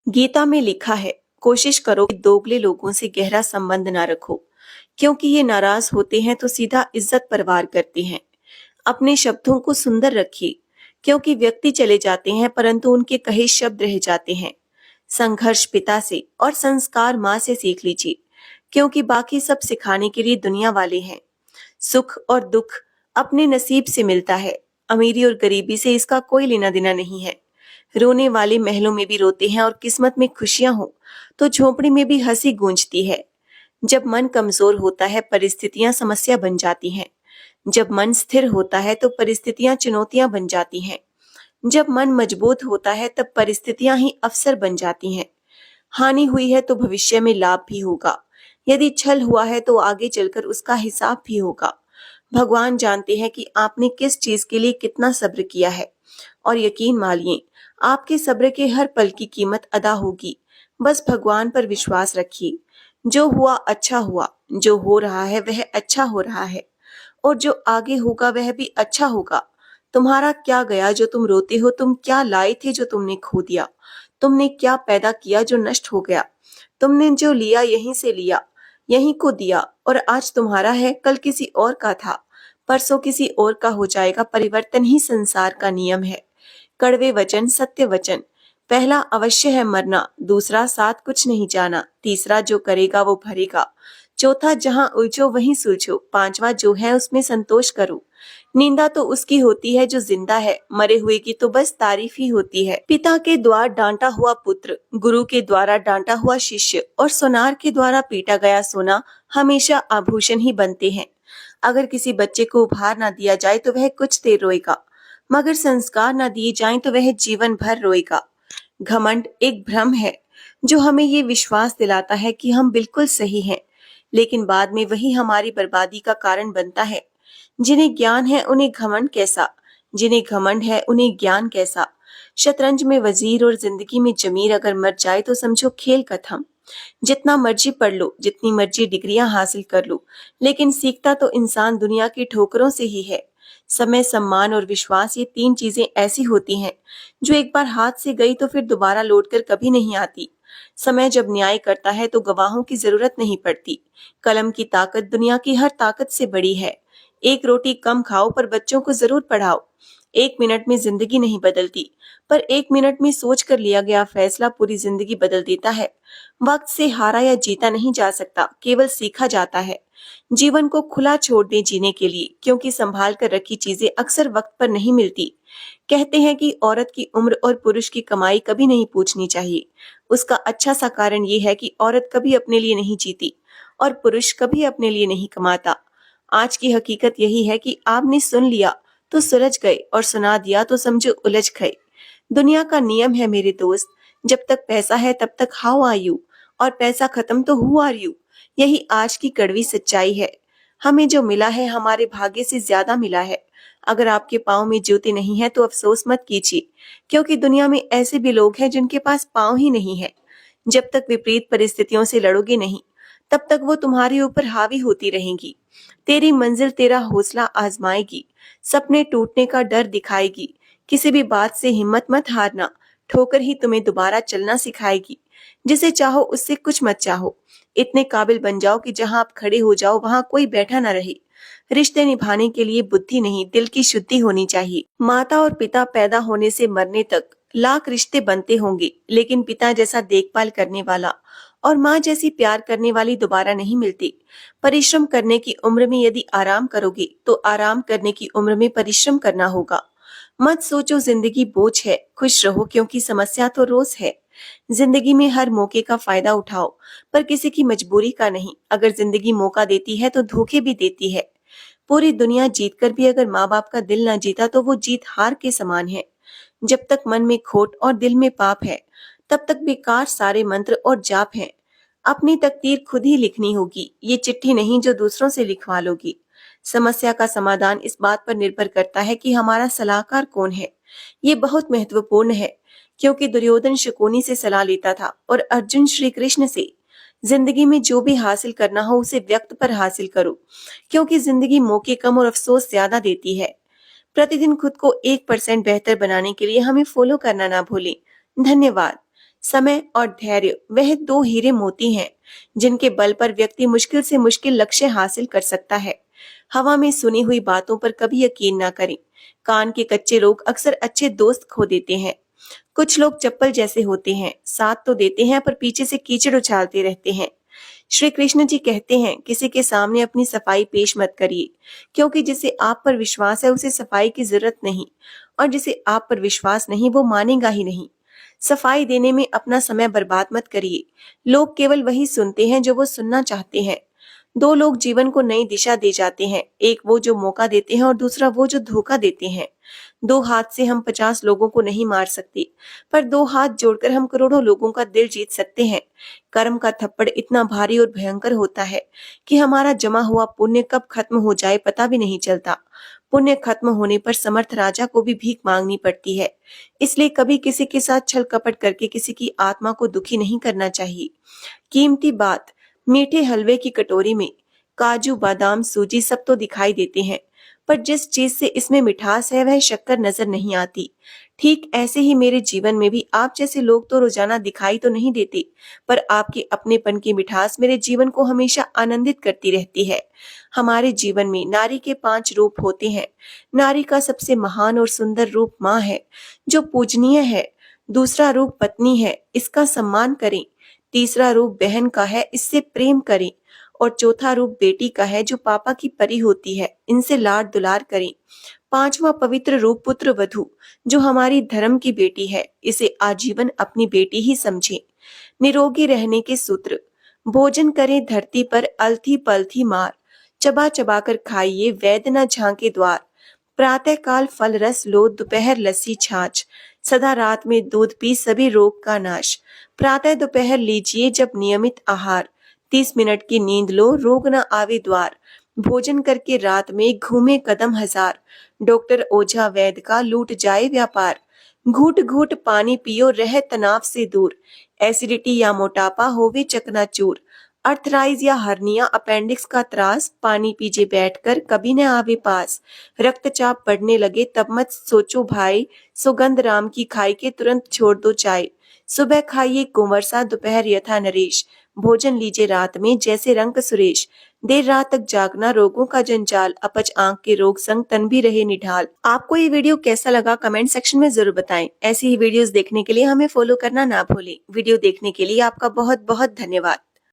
गीता में लिखा है, कोशिश करो कि दोगले लोगों से गहरा संबंध ना रखो, क्योंकि ये नाराज होते हैं तो सीधा इज्जत पर वार करते हैं। अपने शब्दों को सुंदर रखिए, क्योंकि व्यक्ति चले जाते हैं परंतु उनके कहे शब्द रह जाते हैं। संघर्ष पिता से और संस्कार माँ से सीख लीजिए, क्योंकि बाकी सब सिखाने के लिए दुनिया वाले हैं। सुख और दुख अपने नसीब से मिलता है, अमीरी और गरीबी से इसका कोई लेना देना नहीं है। रोने वाले महलों में भी रोते हैं और किस्मत में खुशियां हो तो झोपड़ी में भी हंसी गूंजती है। जब मन कमजोर होता है परिस्थितियां समस्या बन जाती हैं। जब मन स्थिर होता है तो परिस्थितियां चुनौतियां बन जाती हैं। जब मन मजबूत होता है तब परिस्थितियां ही अवसर बन जाती हैं। हानि हुई है तो भविष्य में लाभ भी होगा। यदि छल हुआ है तो आगे चलकर उसका हिसाब भी होगा। भगवान जानते हैं कि आपने किस चीज के लिए कितना सब्र किया है, और यकीन मानिए आपके सब्र के हर पल की कीमत अदा होगी। बस भगवान पर विश्वास रखिए। जो हुआ अच्छा हुआ, जो हो रहा है वह अच्छा हो रहा है, और जो आगे होगा वह भी अच्छा होगा। तुम्हारा क्या गया जो तुम रोते हो? तुम क्या लाए थे जो तुमने खो दिया? तुमने क्या पैदा किया जो नष्ट हो गया? तुमने जो लिया यहीं से लिया, यहीं को दिया, और आज तुम्हारा है, कल किसी और का था, परसों किसी और का हो जाएगा। परिवर्तन ही संसार का नियम है। कड़वे वचन सत्य वचन। पहला अवश्य है मरना, दूसरा साथ कुछ नहीं जाना, तीसरा जो करेगा वो भरेगा, चौथा जहां उलझो वहीं सुलझो, पांचवा जो है उसमें संतोष करो। निंदा तो उसकी होती है जो जिंदा है, मरे हुए की तो बस तारीफ ही होती है। पिता के द्वार डांटा हुआ पुत्र, गुरु के द्वारा डांटा हुआ शिष्य, और सोनार के द्वारा पीटा गया सोना हमेशा आभूषण ही बनते हैं। अगर किसी बच्चे को उपहार ना दिया जाए तो वह कुछ देर रोएगा, मगर संस्कार ना दिए जाएं तो वह जीवन भर रोएगा। घमंड एक भ्रम है जो हमें ये विश्वास दिलाता है कि हम बिल्कुल सही हैं, लेकिन बाद में वही हमारी बर्बादी का कारण बनता है। जिन्हें ज्ञान है उन्हें घमंड कैसा, जिन्हें घमंड है उन्हें ज्ञान कैसा। शतरंज में वजीर और जिंदगी में जमीर अगर मर जाए तो समझो खेल खत्म। जितना मर्जी पढ़ लो, जितनी मर्जी डिग्रियां हासिल कर लो, लेकिन सीखता तो इंसान दुनिया की ठोकरों से ही है। समय, सम्मान और विश्वास, ये तीन चीजें ऐसी होती हैं जो एक बार हाथ से गई तो फिर दोबारा लौटकर कभी नहीं आती। समय जब न्याय करता है तो गवाहों की जरूरत नहीं पड़ती। कलम की ताकत दुनिया की हर ताकत से बड़ी है। एक रोटी कम खाओ पर बच्चों को जरूर पढ़ाओ। एक मिनट में जिंदगी नहीं बदलती, पर एक मिनट में सोच कर लिया गया फैसला पूरी जिंदगी बदल देता है। वक्त से हारा या जीता नहीं जा सकता, केवल सीखा जाता है। जीवन को खुला छोड़ दें जीने के लिए, क्योंकि संभाल कर रखी चीजें अक्सर वक्त पर नहीं मिलती। कहते हैं कि औरत की उम्र और पुरुष की कमाई कभी नहीं पूछनी चाहिए। उसका अच्छा सा कारण ये है कि औरत कभी अपने लिए नहीं जीती और पुरुष कभी अपने लिए नहीं कमाता। आज की हकीकत यही है कि आपने सुन लिया तो सुलझ गए, और सुना दिया तो समझो उलझ गए। दुनिया का नियम है मेरे दोस्त, जब तक पैसा है तब तक हाउ आर यू, और पैसा खत्म तो हु आर यू। यही आज की कड़वी सच्चाई है। हमें जो मिला है हमारे भाग्य से ज्यादा मिला है। अगर आपके पाँव में जूते नहीं है तो अफसोस मत कीजिए, क्योंकि दुनिया में ऐसे भी लोग हैं जिनके पास पाँव ही नहीं है। जब तक विपरीत परिस्थितियों से लड़ोगे नहीं, तब तक वो तुम्हारे ऊपर हावी होती रहेंगी। तेरी मंजिल तेरा हौसला आजमाएगी, सपने टूटने का डर दिखाएगी। किसी भी बात से हिम्मत मत हारना, ठोकर ही तुम्हें दोबारा चलना सिखाएगी। जिसे चाहो उससे कुछ मत चाहो, इतने काबिल बन जाओ कि जहां आप खड़े हो जाओ वहां कोई बैठा न रहे। रिश्ते निभाने के लिए बुद्धि नहीं, दिल की शुद्धि होनी चाहिए। माता और पिता पैदा होने से मरने तक लाख रिश्ते बनते होंगे, लेकिन पिता जैसा देखभाल करने वाला और माँ जैसी प्यार करने वाली दोबारा नहीं मिलती। परिश्रम करने की उम्र में यदि आराम करोगे तो आराम करने की उम्र में परिश्रम करना होगा। मत सोचो जिंदगी बोझ है, खुश रहो क्योंकि समस्या तो रोज है। जिंदगी में हर मौके का फायदा उठाओ, पर किसी की मजबूरी का नहीं। अगर जिंदगी मौका देती है तो धोखे भी देती है। पूरी दुनिया जीतकर भी अगर माँ बाप का दिल ना जीता तो वो जीत हार के समान है। जब तक मन में खोट और दिल में पाप है, तब तक बेकार सारे मंत्र और जाप हैं। अपनी तकदीर खुद ही लिखनी होगी, ये चिट्ठी नहीं जो दूसरों से लिखवा लोगी। समस्या का समाधान इस बात पर निर्भर करता है कि हमारा सलाहकार कौन है। ये बहुत महत्वपूर्ण है, क्योंकि दुर्योधन शकुनी से सलाह लेता था और अर्जुन श्री कृष्ण से। जिंदगी में जो भी हासिल करना हो उसे व्यक्त पर हासिल करो, क्योंकि जिंदगी मौके कम और अफसोस ज्यादा देती है। प्रतिदिन खुद को 1% बेहतर बनाने के लिए हमें फॉलो करना ना भूलें। धन्यवाद। समय और धैर्य वह दो हीरे मोती हैं जिनके बल पर व्यक्ति मुश्किल से मुश्किल लक्ष्य हासिल कर सकता है। हवा में सुनी हुई बातों पर कभी यकीन ना करें। कान के कच्चे लोग अक्सर अच्छे दोस्त खो देते हैं। कुछ लोग चप्पल जैसे होते हैं, साथ तो देते हैं पर पीछे से कीचड़ उछालते रहते हैं। श्री कृष्ण जी कहते हैं, किसी के सामने अपनी सफाई पेश मत करिए, क्योंकि जिसे आप पर विश्वास है उसे सफाई की जरूरत नहीं, और जिसे आप पर विश्वास नहीं वो मानेगा ही नहीं। सफाई देने में अपना समय बर्बाद मत करिए। लोग केवल वही सुनते हैं जो वो सुनना चाहते हैं। दो लोग जीवन को नई दिशा दे जाते हैं, एक वो जो मौका देते हैं और दूसरा वो जो धोखा देते हैं। दो हाथ से हम 50 लोगों को नहीं मार सकते, पर दो हाथ जोड़कर हम करोड़ों लोगों का दिल जीत सकते हैं। कर्म का थप्पड़ इतना भारी और भयंकर होता है कि हमारा जमा हुआ पुण्य कब खत्म हो जाए पता भी नहीं चलता। पुण्य खत्म होने पर समर्थ राजा को भी भीख मांगनी पड़ती है। इसलिए कभी किसी के साथ छल कपट करके किसी की आत्मा को दुखी नहीं करना चाहिए। कीमती बात, मीठे हलवे की कटोरी में काजू बादाम सूजी सब तो दिखाई देते हैं, पर जिस चीज से इसमें मिठास है वह शक्कर नजर नहीं आती। ठीक ऐसे ही मेरे जीवन में भी आप जैसे लोग तो रोजाना दिखाई तो नहीं देते, पर आपके अपनेपन की मिठास मेरे जीवन को हमेशा आनंदित करती रहती है। हमारे जीवन में नारी के 5 रूप होते हैं। नारी का सबसे महान और सुंदर रूप माँ है, जो पूजनीय है। दूसरा रूप पत्नी है, इसका सम्मान करें। तीसरा रूप बहन का है, इससे प्रेम करें। और चौथा रूप बेटी का है, जो पापा की परी होती है, इनसे लाड दुलार करें। पांचवा पवित्र रूप पुत्र वधू, जो हमारी धर्म की बेटी है, इसे आजीवन अपनी बेटी ही समझें। निरोगी रहने के सूत्र, भोजन करें धरती पर अलथी पलथी मार, चबा चबा कर खाइए वैद्य न झांके द्वार। प्रातः काल फल रस लो, दोपहर लस्सी छाछ, सदा रात में दूध पी सभी रोग का नाश। प्रातः दोपहर लीजिए जब नियमित आहार, 30 मिनट की नींद लो रोग न आवे द्वार। भोजन करके रात में घूमे कदम हजार, डॉक्टर ओझा वैद्य का लूट जाए व्यापार। घूट घूट पानी पियो रह तनाव से दूर, एसिडिटी या मोटापा होवे चकनाचूर। अर्थराइज या हर्निया अपेंडिक्स का त्रास, पानी पीजिए बैठकर कभी न आवे पास। रक्तचाप बढ़ने लगे तब मत सोचो भाई, सुगंध राम की खाई के तुरंत छोड़ दो चाय। सुबह खाइए कुंवर सा, दोपहर यथा नरेश, भोजन लीजिए रात में जैसे रंग सुरेश। देर रात तक जागना रोगों का जंजाल, अपच आंख के रोग संग तन भी रहे निढाल। आपको ये वीडियो कैसा लगा कमेंट सेक्शन में जरूर बताएं। ऐसी ही वीडियोस देखने के लिए हमें फॉलो करना ना भूलें। वीडियो देखने के लिए आपका बहुत बहुत धन्यवाद।